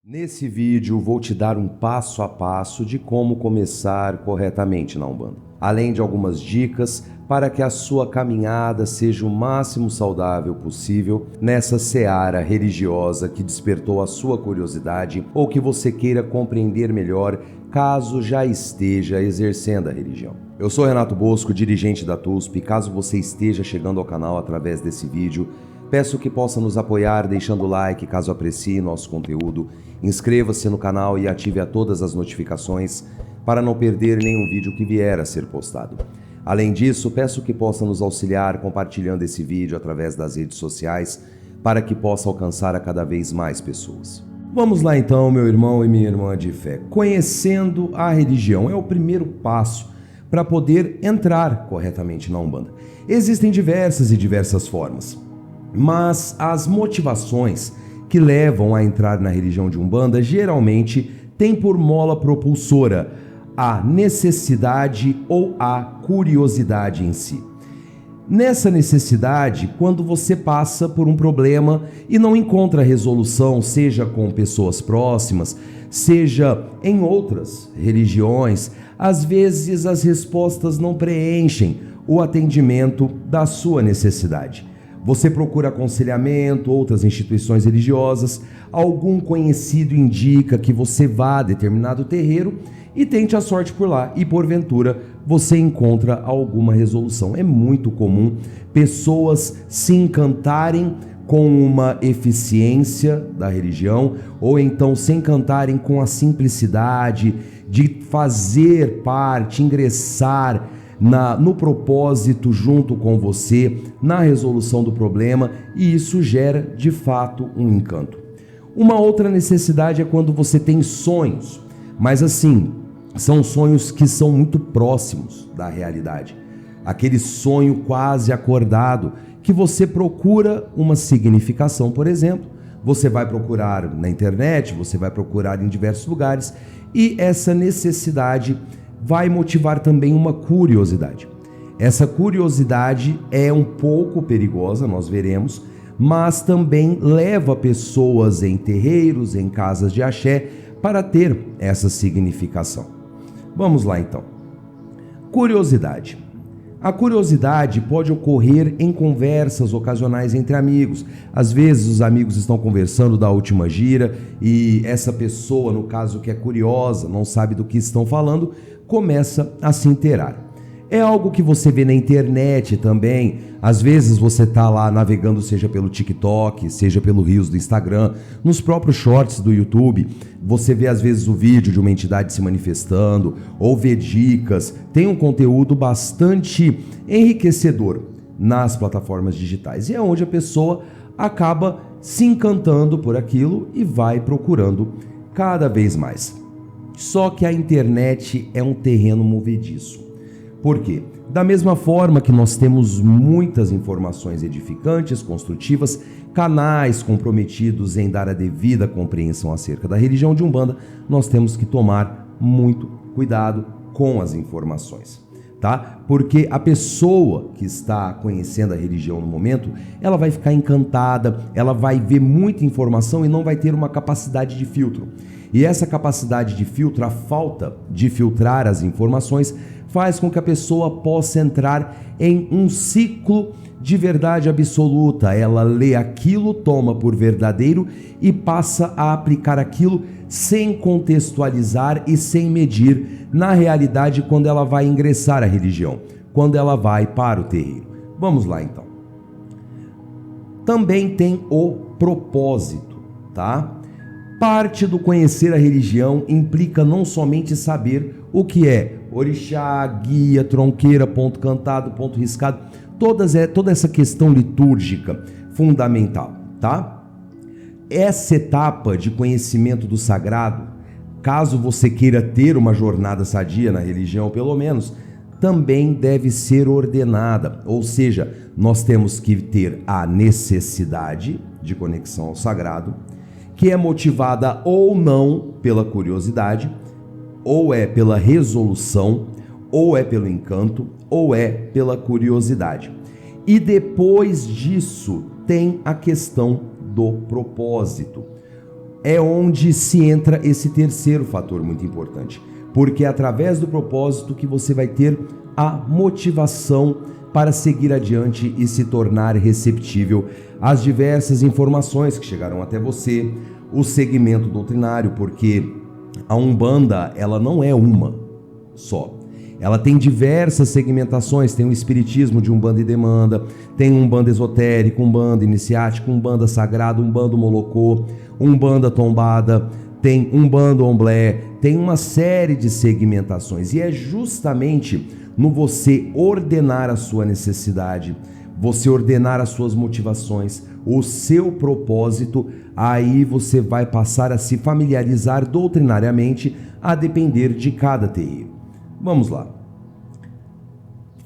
Nesse vídeo vou te dar um passo a passo de como começar corretamente na Umbanda, além de algumas dicas para que a sua caminhada seja o máximo saudável possível nessa seara religiosa que despertou a sua curiosidade ou que você queira compreender melhor caso já esteja exercendo a religião. Eu sou Renato Bosco, dirigente da TUSP. Caso você esteja chegando ao canal através desse vídeo, peço que possa nos apoiar deixando o like caso aprecie nosso conteúdo, inscreva-se no canal e ative todas as notificações para não perder nenhum vídeo que vier a ser postado. Além disso, peço que possa nos auxiliar compartilhando esse vídeo através das redes sociais para que possa alcançar a cada vez mais pessoas. Vamos lá então, meu irmão e minha irmã de fé. Conhecendo a religião é o primeiro passo para poder entrar corretamente na Umbanda. Existem diversas formas, mas as motivações que levam a entrar na religião de Umbanda geralmente têm por mola propulsora a necessidade ou a curiosidade em si. Nessa necessidade, quando você passa por um problema e não encontra resolução, seja com pessoas próximas, seja em outras religiões, às vezes as respostas não preenchem o atendimento da sua necessidade. Você procura aconselhamento, outras instituições religiosas, algum conhecido indica que você vá a determinado terreiro e tente a sorte por lá e porventura você encontra alguma resolução. É muito comum pessoas se encantarem com uma eficiência da religião ou então se encantarem com a simplicidade de fazer parte, ingressar no propósito junto com você, na resolução do problema, e isso gera de fato um encanto. Uma outra necessidade é quando você tem sonhos, mas assim, são sonhos que são muito próximos da realidade. Aquele sonho quase acordado, que você procura uma significação, por exemplo, você vai procurar na internet, você vai procurar em diversos lugares, e essa necessidade vai motivar também uma curiosidade. Essa curiosidade é um pouco perigosa, nós veremos, mas também leva pessoas em terreiros, em casas de axé, para ter essa significação. Vamos lá então. Curiosidade. A curiosidade pode ocorrer em conversas ocasionais entre amigos. Às vezes os amigos estão conversando da última gira e essa pessoa, no caso que é curiosa, não sabe do que estão falando, começa a se inteirar. É algo que você vê na internet também. Às vezes você está lá navegando, seja pelo TikTok, seja pelo Reels do Instagram, nos próprios shorts do YouTube. Você vê às vezes o vídeo de uma entidade se manifestando, ou vê dicas. Tem um conteúdo bastante enriquecedor nas plataformas digitais. E é onde a pessoa acaba se encantando por aquilo e vai procurando cada vez mais. Só que a internet é um terreno movediço. Por quê? Da mesma forma que nós temos muitas informações edificantes, construtivas, canais comprometidos em dar a devida compreensão acerca da religião de Umbanda, nós temos que tomar muito cuidado com as informações, tá? Porque a pessoa que está conhecendo a religião no momento, ela vai ficar encantada, ela vai ver muita informação e não vai ter uma capacidade de filtro. E essa capacidade de filtro, a falta de filtrar as informações, faz com que a pessoa possa entrar em um ciclo de verdade absoluta. Ela lê aquilo, toma por verdadeiro e passa a aplicar aquilo sem contextualizar e sem medir na realidade quando ela vai ingressar à religião, quando ela vai para o terreiro. Vamos lá então. Também tem o propósito, tá? Parte do conhecer a religião implica não somente saber o que é orixá, guia, tronqueira, ponto cantado, ponto riscado, toda essa questão litúrgica fundamental, tá? Essa etapa de conhecimento do sagrado, caso você queira ter uma jornada sadia na religião, pelo menos, também deve ser ordenada, ou seja, nós temos que ter a necessidade de conexão ao sagrado, que é motivada ou não pela curiosidade, ou é pela resolução, ou é pelo encanto, ou é pela curiosidade. E depois disso tem a questão do propósito. é onde se entra esse terceiro fator muito importante, porque é através do propósito que você vai ter a motivação para seguir adiante e se tornar receptível às diversas informações que chegaram até você, o segmento doutrinário, porque a Umbanda, ela não é uma só. Ela tem diversas segmentações, tem o espiritismo de Umbanda e Demanda, tem Umbanda esotérico, Umbanda iniciático, Umbanda sagrado, Umbanda molocô, Umbanda tombada, tem Umbanda omblé, tem uma série de segmentações. E é justamente no você ordenar a sua necessidade, você ordenar as suas motivações, o seu propósito, aí você vai passar a se familiarizar doutrinariamente a depender de cada terreiro. Vamos lá.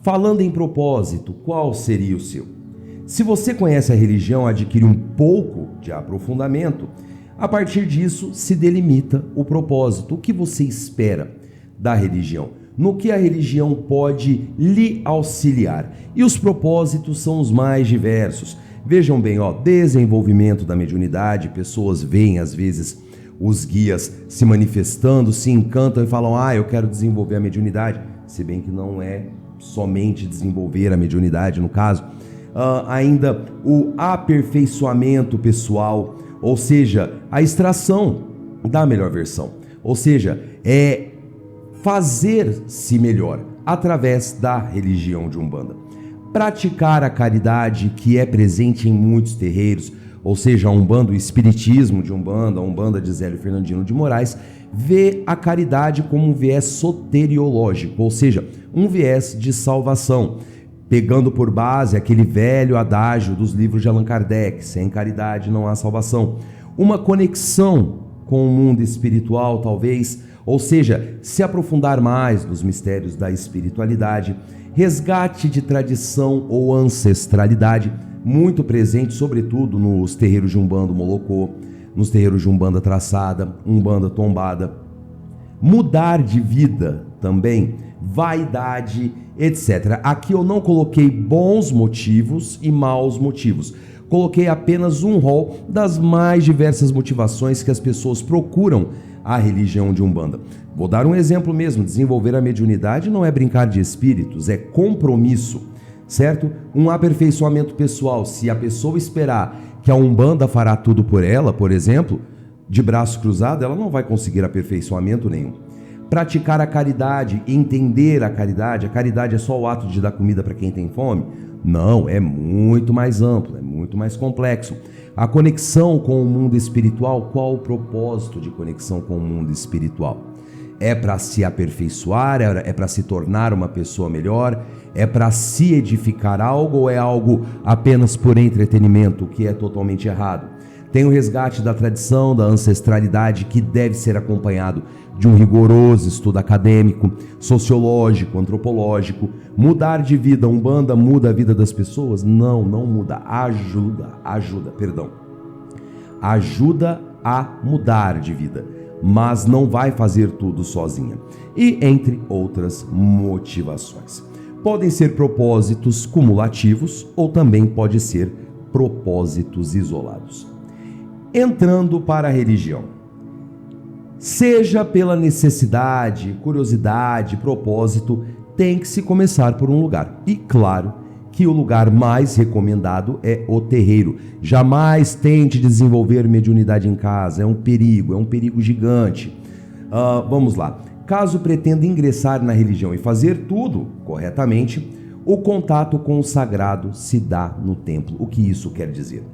Falando em propósito, qual seria o seu? Se você conhece a religião, adquire um pouco de aprofundamento, a partir disso se delimita o propósito. O que você espera da religião? No que a religião pode lhe auxiliar? E os propósitos são os mais diversos. Vejam bem, desenvolvimento da mediunidade, pessoas veem às vezes os guias se manifestando, se encantam e falam, eu quero desenvolver a mediunidade, se bem que não é somente desenvolver a mediunidade no caso. Ainda o aperfeiçoamento pessoal, ou seja, a extração da melhor versão, ou seja, é fazer-se melhor através da religião de Umbanda. Praticar a caridade que é presente em muitos terreiros, ou seja, a Umbanda, o espiritismo de Umbanda, a Umbanda de Zélio Fernandino de Moraes, vê a caridade como um viés soteriológico, ou seja, um viés de salvação, pegando por base aquele velho adágio dos livros de Allan Kardec, sem caridade não há salvação. Uma conexão com o mundo espiritual, talvez, ou seja, se aprofundar mais nos mistérios da espiritualidade, resgate de tradição ou ancestralidade, muito presente, sobretudo nos terreiros de Umbanda molocô, nos terreiros de Umbanda traçada, Umbanda tombada. Mudar de vida também, vaidade, etc. Aqui eu não coloquei bons motivos e maus motivos. Coloquei apenas um rol das mais diversas motivações que as pessoas procuram a religião de Umbanda. Vou dar um exemplo mesmo. Desenvolver a mediunidade não é brincar de espíritos, é compromisso. Certo? Um aperfeiçoamento pessoal, se a pessoa esperar que a Umbanda fará tudo por ela, por exemplo, de braço cruzado, ela não vai conseguir aperfeiçoamento nenhum. Praticar a caridade, entender a caridade é só o ato de dar comida para quem tem fome? Não, é muito mais amplo, é muito mais complexo. A conexão com o mundo espiritual, qual o propósito de conexão com o mundo espiritual? É para se aperfeiçoar, é para se tornar uma pessoa melhor, é para se edificar algo ou é algo apenas por entretenimento, o que é totalmente errado? Tem o resgate da tradição, da ancestralidade, que deve ser acompanhado de um rigoroso estudo acadêmico, sociológico, antropológico. Mudar de vida, Umbanda muda a vida das pessoas? Não muda, ajuda a mudar de vida, mas não vai fazer tudo sozinha. E entre outras motivações. Podem ser propósitos cumulativos ou também pode ser propósitos isolados. Entrando para a religião. Seja pela necessidade, curiosidade, propósito, tem que se começar por um lugar. E claro que o lugar mais recomendado é o terreiro. Jamais tente desenvolver mediunidade em casa, é um perigo gigante. Vamos lá. Caso pretenda ingressar na religião e fazer tudo corretamente, o contato com o sagrado se dá no templo. O que isso quer dizer?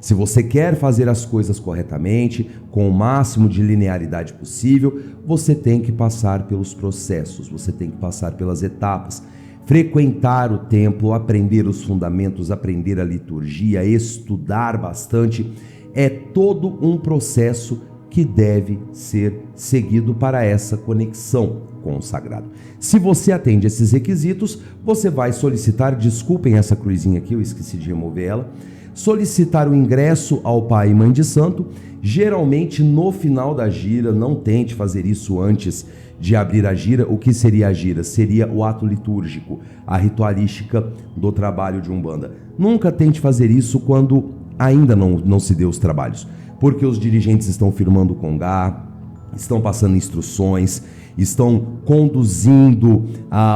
Se você quer fazer as coisas corretamente, com o máximo de linearidade possível, você tem que passar pelos processos, você tem que passar pelas etapas, frequentar o templo, aprender os fundamentos, aprender a liturgia, estudar bastante. É todo um processo que deve ser seguido para essa conexão com o sagrado. Se você atende esses requisitos, você vai solicitar, desculpem essa cruzinha aqui, eu esqueci de remover ela, solicitar o ingresso ao pai e mãe de santo, geralmente no final da gira. Não tente fazer isso antes de abrir a gira. O que seria a gira? Seria o ato litúrgico, a ritualística do trabalho de Umbanda. Nunca tente fazer isso quando ainda não se deu os trabalhos, porque os dirigentes estão firmando o congá, estão passando instruções, estão conduzindo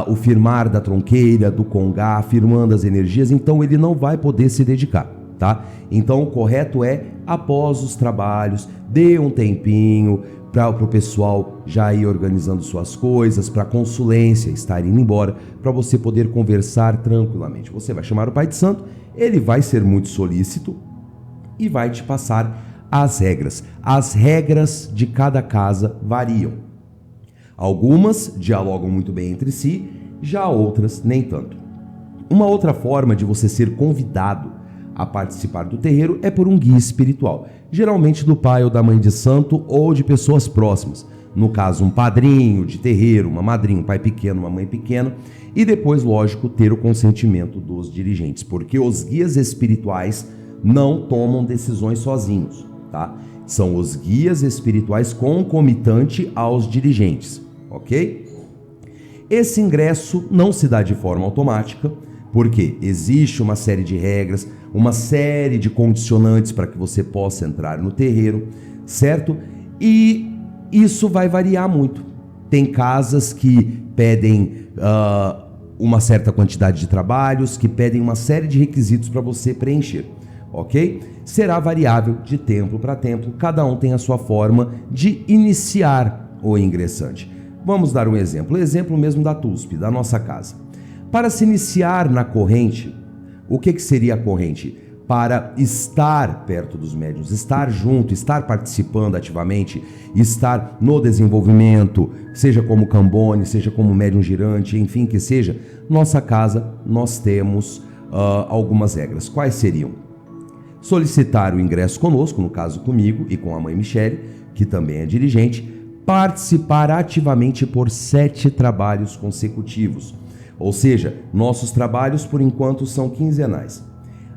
o firmar da tronqueira, do congá, firmando as energias, então ele não vai poder se dedicar, tá? Então o correto é, após os trabalhos, dê um tempinho para o pessoal já ir organizando suas coisas, para a consulência estar indo embora, para você poder conversar tranquilamente. Você vai chamar o Pai de Santo, ele vai ser muito solícito e vai te passar as regras. As regras de cada casa variam. Algumas dialogam muito bem entre si, já outras nem tanto. Uma outra forma de você ser convidado a participar do terreiro é por um guia espiritual, geralmente do pai ou da mãe de santo ou de pessoas próximas. No caso, um padrinho de terreiro, uma madrinha, um pai pequeno, uma mãe pequena, e depois, lógico, ter o consentimento dos dirigentes, porque os guias espirituais não tomam decisões sozinhos, tá? São os guias espirituais concomitante aos dirigentes, ok? Esse ingresso não se dá de forma automática, porque existe uma série de regras, uma série de condicionantes para que você possa entrar no terreiro, certo? E isso vai variar muito. Tem casas que pedem uma certa quantidade de trabalhos, que pedem uma série de requisitos para você preencher, ok? Será variável de templo para templo, cada um tem a sua forma de iniciar o ingressante. Vamos dar um exemplo, o exemplo mesmo da TUSP, da nossa casa. Para se iniciar na corrente, o que seria a corrente? Para estar perto dos médiuns, estar junto, estar participando ativamente, estar no desenvolvimento, seja como Cambone, seja como médium girante, enfim que seja, nossa casa nós temos algumas regras. Quais seriam? Solicitar o ingresso conosco, no caso comigo e com a mãe Michele, que também é dirigente, participar ativamente por 7 trabalhos consecutivos. Ou seja, nossos trabalhos por enquanto são quinzenais.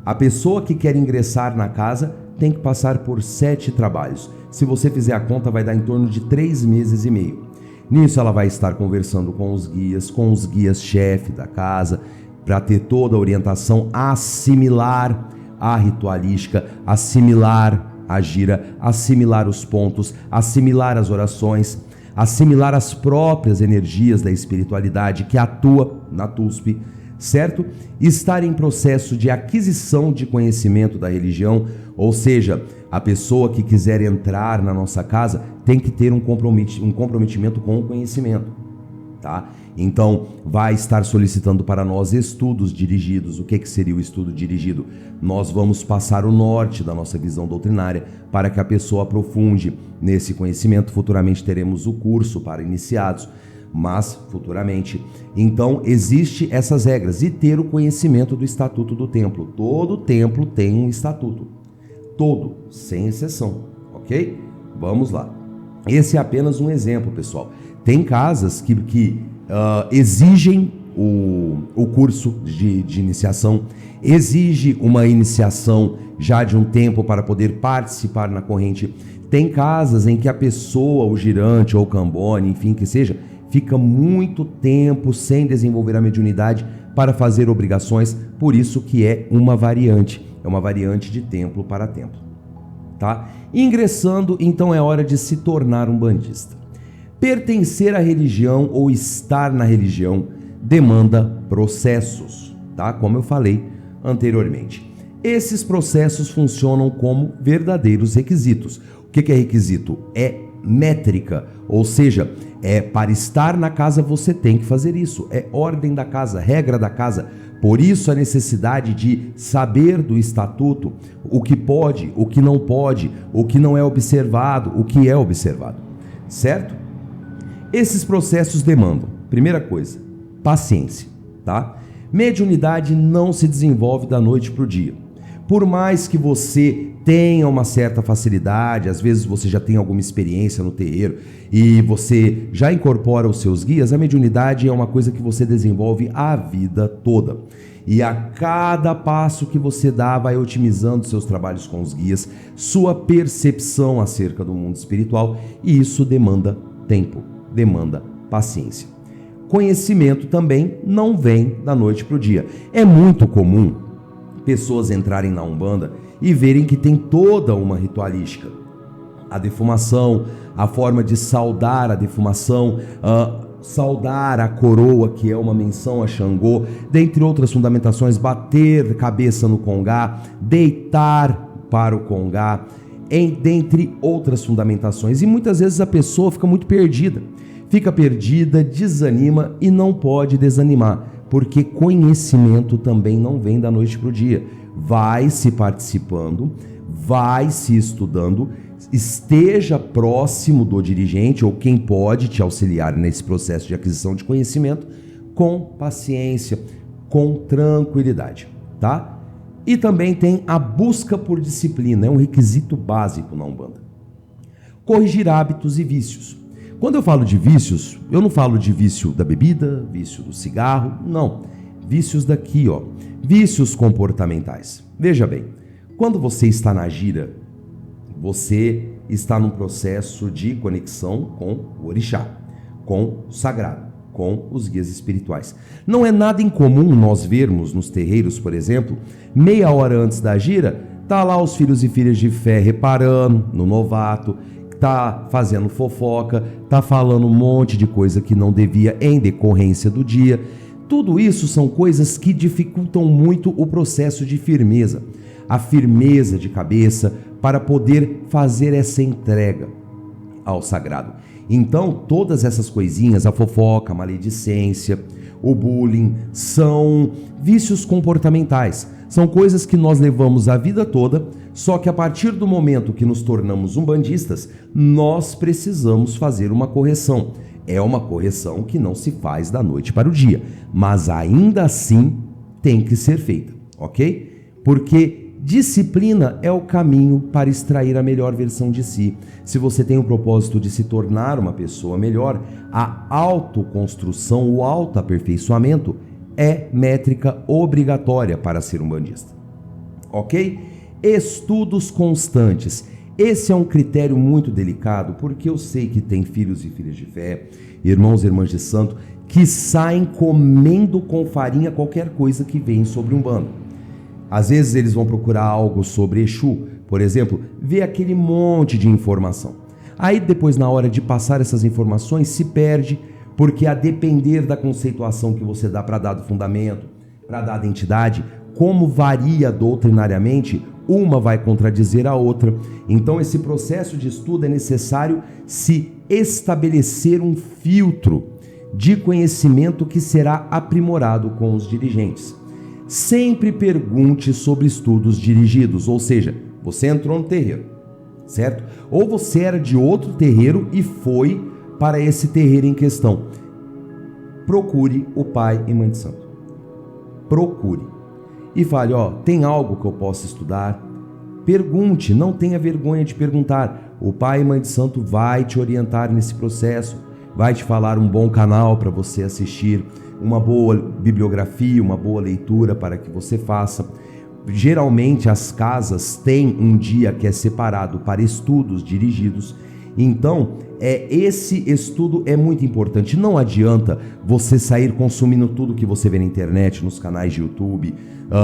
A pessoa que quer ingressar na casa tem que passar por 7 trabalhos. Se você fizer a conta, vai dar em torno de 3 meses e meio. Nisso ela vai estar conversando com os guias-chefe da casa, para ter toda a orientação, assimilar a ritualística, assimilar a gira, assimilar os pontos, assimilar as orações, assimilar as próprias energias da espiritualidade que atua na TUSP, certo? Estar em processo de aquisição de conhecimento da religião, ou seja, a pessoa que quiser entrar na nossa casa tem que ter um comprometimento com o conhecimento, tá? Então, vai estar solicitando para nós estudos dirigidos. O que seria o estudo dirigido? Nós vamos passar o norte da nossa visão doutrinária para que a pessoa aprofunde nesse conhecimento. Futuramente teremos o curso para iniciados, mas futuramente. Então, existe essas regras e ter o conhecimento do Estatuto do Templo. Todo templo tem um estatuto. Todo, sem exceção, ok? Vamos lá. Esse é apenas um exemplo, pessoal. Tem casas que exigem o curso de iniciação, exige uma iniciação já de um tempo para poder participar na corrente. Tem casas em que a pessoa, o girante ou o Cambone, enfim que seja, fica muito tempo sem desenvolver a mediunidade para fazer obrigações, por isso que é uma variante de templo para templo, tá? Ingressando, então é hora de se tornar um bandista. Pertencer à religião ou estar na religião demanda processos, tá? Como eu falei anteriormente. Esses processos funcionam como verdadeiros requisitos. O que é requisito? É métrica, ou seja, para estar na casa você tem que fazer isso. É ordem da casa, regra da casa. Por isso a necessidade de saber do estatuto, o que pode, o que não pode, o que não é observado, o que é observado, certo? Esses processos demandam, primeira coisa, paciência, tá? Mediunidade não se desenvolve da noite para o dia. Por mais que você tenha uma certa facilidade, às vezes você já tem alguma experiência no terreiro e você já incorpora os seus guias, a mediunidade é uma coisa que você desenvolve a vida toda. E a cada passo que você dá, vai otimizando seus trabalhos com os guias, sua percepção acerca do mundo espiritual, e isso demanda tempo, demanda paciência. Conhecimento também não vem da noite para o dia. É muito comum pessoas entrarem na Umbanda e verem que tem toda uma ritualística. A defumação, a forma de saudar a defumação, saudar a coroa, que é uma menção a Xangô, dentre outras fundamentações, bater cabeça no congá, deitar para o congá, dentre outras fundamentações. E muitas vezes a pessoa fica muito perdida, desanima e não pode desanimar, porque conhecimento também não vem da noite para o dia. Vai se participando, vai se estudando, esteja próximo do dirigente ou quem pode te auxiliar nesse processo de aquisição de conhecimento, com paciência, com tranquilidade, tá? E também tem a busca por disciplina, é um requisito básico na Umbanda. Corrigir hábitos e vícios. Quando eu falo de vícios, eu não falo de vício da bebida, vício do cigarro, não. Vícios daqui, ó. Vícios comportamentais. Veja bem, quando você está na gira, você está num processo de conexão com o orixá, com o sagrado, com os guias espirituais. Não é nada incomum nós vermos nos terreiros, por exemplo, meia hora antes da gira, tá lá os filhos e filhas de fé reparando no novato, tá fazendo fofoca, tá falando um monte de coisa que não devia em decorrência do dia. Tudo isso são coisas que dificultam muito o processo de firmeza, a firmeza de cabeça para poder fazer essa entrega ao sagrado. Então, todas essas coisinhas, a fofoca, a maledicência, o bullying, são vícios comportamentais. São coisas que nós levamos a vida toda, só que a partir do momento que nos tornamos umbandistas, nós precisamos fazer uma correção. É uma correção que não se faz da noite para o dia, mas ainda assim tem que ser feita, ok? Porque disciplina é o caminho para extrair a melhor versão de si. Se você tem o propósito de se tornar uma pessoa melhor, a autoconstrução, o autoaperfeiçoamento é métrica obrigatória para ser umbandista, ok? Estudos constantes. Esse é um critério muito delicado, porque eu sei que tem filhos e filhas de fé, irmãos e irmãs de santo, que saem comendo com farinha qualquer coisa que vem sobre Umbanda. Às vezes eles vão procurar algo sobre Exu, por exemplo, vê aquele monte de informação. Aí depois, na hora de passar essas informações, se perde, porque a depender da conceituação que você dá para dado fundamento, para dada entidade, como varia doutrinariamente, uma vai contradizer a outra. Então esse processo de estudo é necessário se estabelecer um filtro de conhecimento que será aprimorado com os dirigentes. Sempre pergunte sobre estudos dirigidos, ou seja, você entrou no terreiro, certo? Ou você era de outro terreiro e foi para esse terreiro em questão. Procure o pai e mãe de santo. Procure. E fale, tem algo que eu possa estudar? Pergunte, não tenha vergonha de perguntar. O pai e mãe de santo vai te orientar nesse processo, vai te falar um bom canal para você assistir, uma boa bibliografia, uma boa leitura para que você faça. Geralmente as casas têm um dia que é separado para estudos dirigidos. Então, esse estudo é muito importante. Não adianta você sair consumindo tudo que você vê na internet, nos canais de YouTube,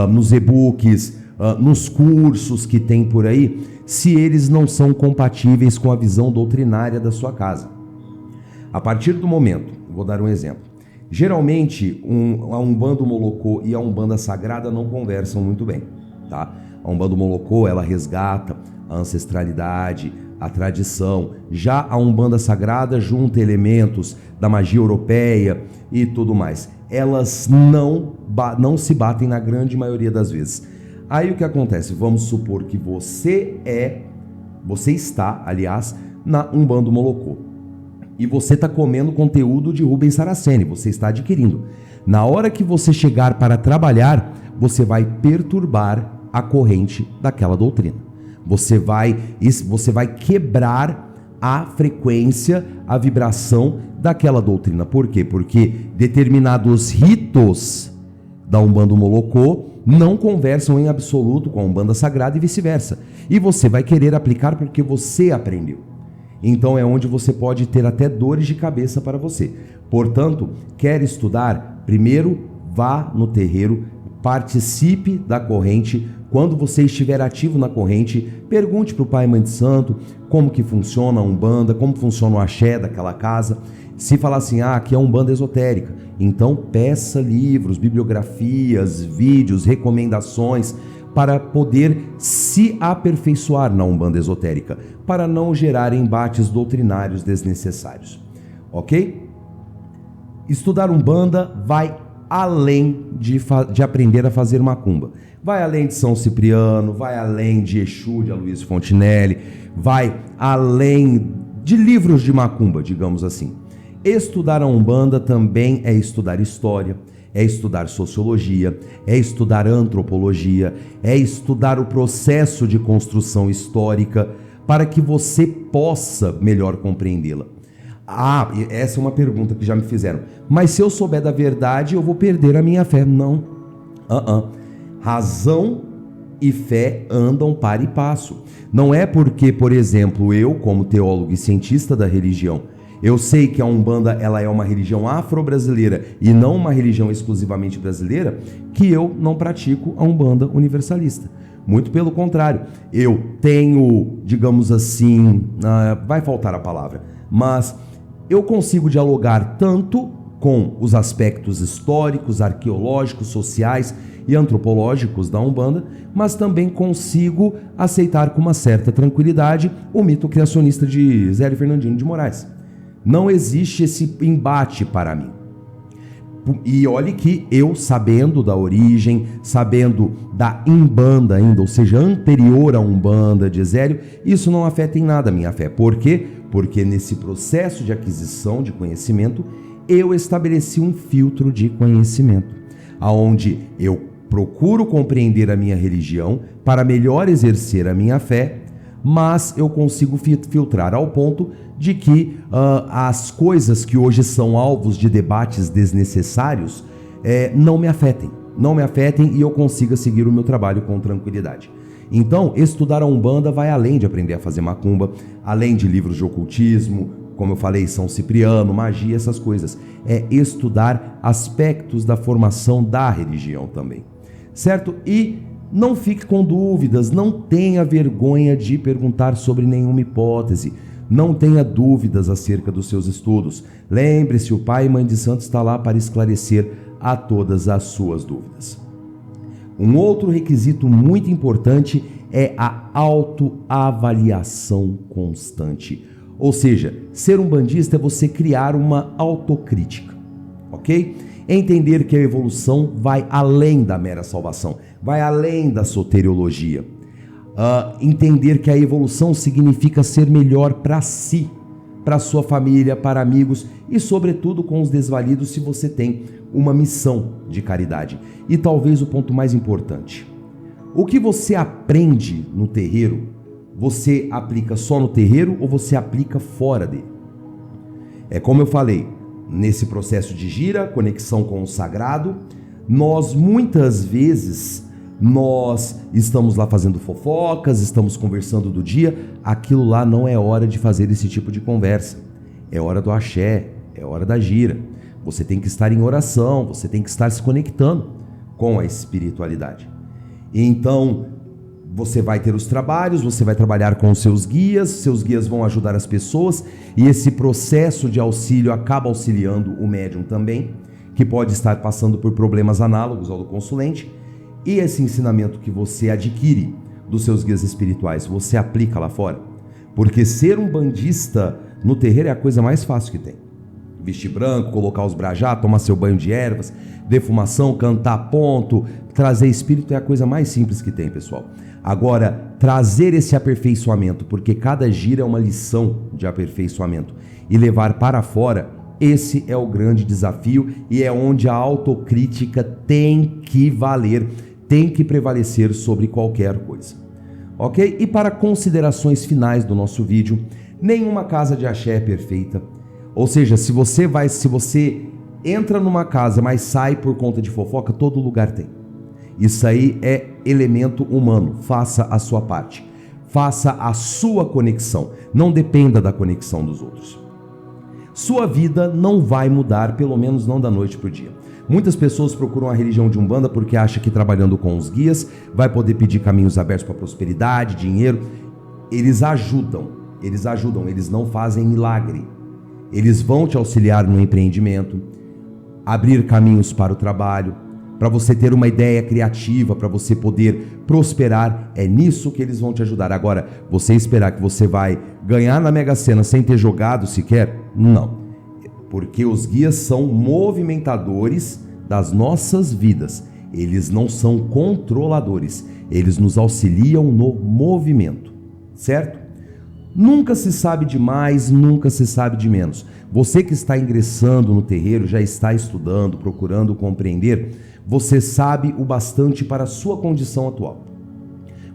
nos e-books, nos cursos que tem por aí, se eles não são compatíveis com a visão doutrinária da sua casa. A partir do momento, vou dar um exemplo. Geralmente, a Umbanda Molocô e a Umbanda Sagrada não conversam muito bem, tá? A Umbanda Molocô, ela resgata a ancestralidade, a tradição. Já a Umbanda Sagrada junta elementos da magia europeia e tudo mais. Elas não se batem na grande maioria das vezes. Aí o que acontece? Vamos supor que você está, aliás, na Umbanda Molocô. E você está comendo conteúdo de Rubens Saraceni, você está adquirindo. Na hora que você chegar para trabalhar, você vai perturbar a corrente daquela doutrina. Você vai quebrar a frequência, a vibração daquela doutrina. Por quê? Porque determinados ritos da Umbanda Molocô não conversam em absoluto com a Umbanda Sagrada e vice-versa. E você vai querer aplicar porque você aprendeu. Então é onde você pode ter até dores de cabeça para você. Portanto, quer estudar? Primeiro, vá no terreiro, participe da corrente, Quando você estiver ativo na corrente, pergunte para o pai e mãe de santo como que funciona a Umbanda, como funciona o axé daquela casa. Se falar assim, aqui é Umbanda esotérica, então peça livros, bibliografias, vídeos, recomendações para poder se aperfeiçoar na Umbanda esotérica, para não gerar embates doutrinários desnecessários. Ok? Estudar Umbanda vai além de aprender a fazer macumba. Vai além de São Cipriano, vai além de Exu, de Aloysio Fontinelli, vai além de livros de macumba, digamos assim. Estudar a Umbanda também é estudar história, é estudar sociologia, é estudar antropologia, é estudar o processo de construção histórica para que você possa melhor compreendê-la. Essa é uma pergunta que já me fizeram. Mas se eu souber da verdade, eu vou perder a minha fé. Não. Razão e fé andam par e passo. Não é porque, por exemplo, eu, como teólogo e cientista da religião, eu sei que a Umbanda ela é uma religião afro-brasileira e não uma religião exclusivamente brasileira, que eu não pratico a Umbanda universalista. Muito pelo contrário, eu tenho, digamos assim, vai faltar a palavra, mas eu consigo dialogar tanto com os aspectos históricos, arqueológicos, sociais e antropológicos da Umbanda, mas também consigo aceitar com uma certa tranquilidade o mito criacionista de Zélio Fernandino de Moraes. Não existe esse embate para mim. E olhe que eu, sabendo da origem, sabendo da Umbanda ainda, ou seja, anterior à Umbanda de Zélio, isso não afeta em nada a minha fé. Por quê? Porque nesse processo de aquisição de conhecimento, eu estabeleci um filtro de conhecimento, aonde eu procuro compreender a minha religião para melhor exercer a minha fé, mas eu consigo filtrar ao ponto de que as coisas que hoje são alvos de debates desnecessários não me afetem e eu consiga seguir o meu trabalho com tranquilidade. Então, estudar a Umbanda vai além de aprender a fazer macumba, além de livros de ocultismo, como eu falei, São Cipriano, magia, essas coisas. É estudar aspectos da formação da religião também, certo? E não fique com dúvidas, não tenha vergonha de perguntar sobre nenhuma hipótese, não tenha dúvidas acerca dos seus estudos. Lembre-se, o pai e mãe de santo está lá para esclarecer a todas as suas dúvidas. Um outro requisito muito importante é a autoavaliação constante. Ou seja, ser umbandista é você criar uma autocrítica, ok? Entender que a evolução vai além da mera salvação, vai além da soteriologia. Entender que a evolução significa ser melhor para si, para sua família, para amigos e, sobretudo, com os desvalidos se você tem uma missão de caridade. E talvez o ponto mais importante: o que você aprende no terreiro, você aplica só no terreiro ou você aplica fora dele? É como eu falei, nesse processo de gira, conexão com o sagrado, muitas vezes estamos lá fazendo fofocas, estamos conversando do dia, aquilo lá não é hora de fazer esse tipo de conversa. É hora do axé, é hora da gira. Você tem que estar em oração, você tem que estar se conectando com a espiritualidade. Então, você vai ter os trabalhos, você vai trabalhar com os seus guias vão ajudar as pessoas, e esse processo de auxílio acaba auxiliando o médium também, que pode estar passando por problemas análogos ao do consulente, e esse ensinamento que você adquire dos seus guias espirituais, você aplica lá fora. Porque ser um bandista no terreiro é a coisa mais fácil que tem. Vestir branco, colocar os brajá, tomar seu banho de ervas, defumação, cantar ponto, trazer espírito é a coisa mais simples que tem, pessoal. Agora, trazer esse aperfeiçoamento, porque cada gira é uma lição de aperfeiçoamento, e levar para fora, esse é o grande desafio e é onde a autocrítica tem que valer, tem que prevalecer sobre qualquer coisa. Ok? E para considerações finais do nosso vídeo, nenhuma casa de axé é perfeita. Ou seja, se você entra numa casa, mas sai por conta de fofoca, todo lugar tem. Isso aí é elemento humano. Faça a sua parte. Faça a sua conexão. Não dependa da conexão dos outros. Sua vida não vai mudar, pelo menos não da noite para o dia. Muitas pessoas procuram a religião de Umbanda porque acham que trabalhando com os guias vai poder pedir caminhos abertos para prosperidade, dinheiro. Eles ajudam, eles não fazem milagre. Eles vão te auxiliar no empreendimento, abrir caminhos para o trabalho, para você ter uma ideia criativa, para você poder prosperar. É nisso que eles vão te ajudar. Agora, você esperar que você vai ganhar na Mega Sena sem ter jogado sequer? Não. Porque os guias são movimentadores das nossas vidas. Eles não são controladores. Eles nos auxiliam no movimento, certo? Nunca se sabe de mais, nunca se sabe de menos. Você que está ingressando no terreiro, já está estudando, procurando compreender, você sabe o bastante para a sua condição atual.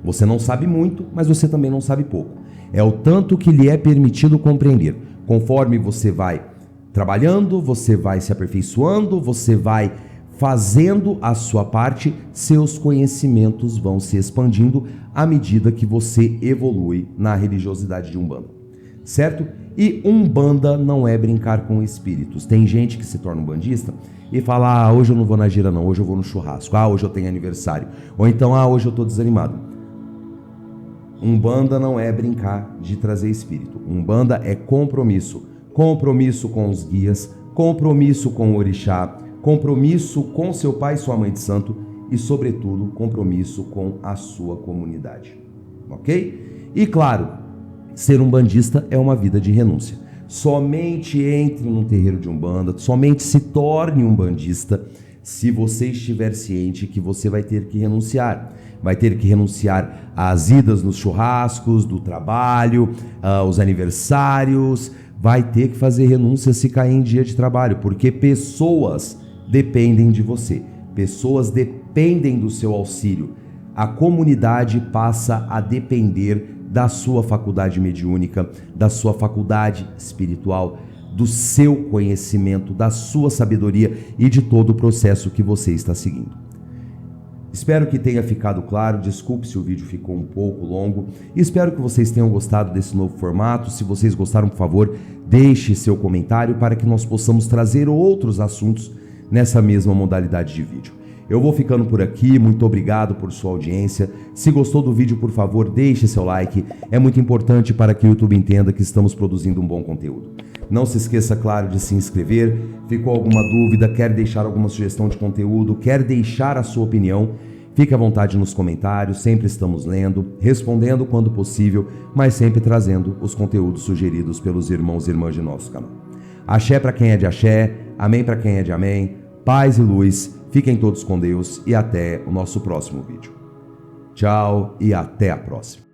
Você não sabe muito, mas você também não sabe pouco. É o tanto que lhe é permitido compreender. Conforme você vai trabalhando, você vai se aperfeiçoando, você vai fazendo a sua parte, seus conhecimentos vão se expandindo à medida que você evolui na religiosidade de Umbanda, certo? E Umbanda não é brincar com espíritos. Tem gente que se torna umbandista e fala, hoje eu não vou na gira não, hoje eu vou no churrasco, hoje eu tenho aniversário, ou então, hoje eu estou desanimado. Umbanda não é brincar de trazer espírito. Umbanda é compromisso. Compromisso com os guias, compromisso com o orixá, compromisso com seu pai e sua mãe de santo e, sobretudo, compromisso com a sua comunidade, ok? E claro, ser umbandista é uma vida de renúncia. Somente entre num terreiro de Umbanda, somente se torne umbandista se você estiver ciente que você vai ter que renunciar. Vai ter que renunciar às idas nos churrascos, do trabalho, aos aniversários, vai ter que fazer renúncia se cair em dia de trabalho, porque pessoas dependem de você, pessoas dependem do seu auxílio. A comunidade passa a depender da sua faculdade mediúnica, da sua faculdade espiritual, do seu conhecimento, da sua sabedoria e de todo o processo que você está seguindo. Espero que tenha ficado claro, desculpe se o vídeo ficou um pouco longo, espero que vocês tenham gostado desse novo formato. Se vocês gostaram, por favor, deixe seu comentário para que nós possamos trazer outros assuntos nessa mesma modalidade de vídeo. Eu vou ficando por aqui, muito obrigado por sua audiência. Se gostou do vídeo, por favor, deixe seu like, é muito importante para que o YouTube entenda que estamos produzindo um bom conteúdo. Não se esqueça, claro, de se inscrever. Ficou alguma dúvida, quer deixar alguma sugestão de conteúdo, quer deixar a sua opinião, fique à vontade nos comentários, sempre estamos lendo, respondendo quando possível, mas sempre trazendo os conteúdos sugeridos pelos irmãos e irmãs de nosso canal. Axé para quem é de axé, amém para quem é de amém, paz e luz, fiquem todos com Deus e até o nosso próximo vídeo. Tchau e até a próxima.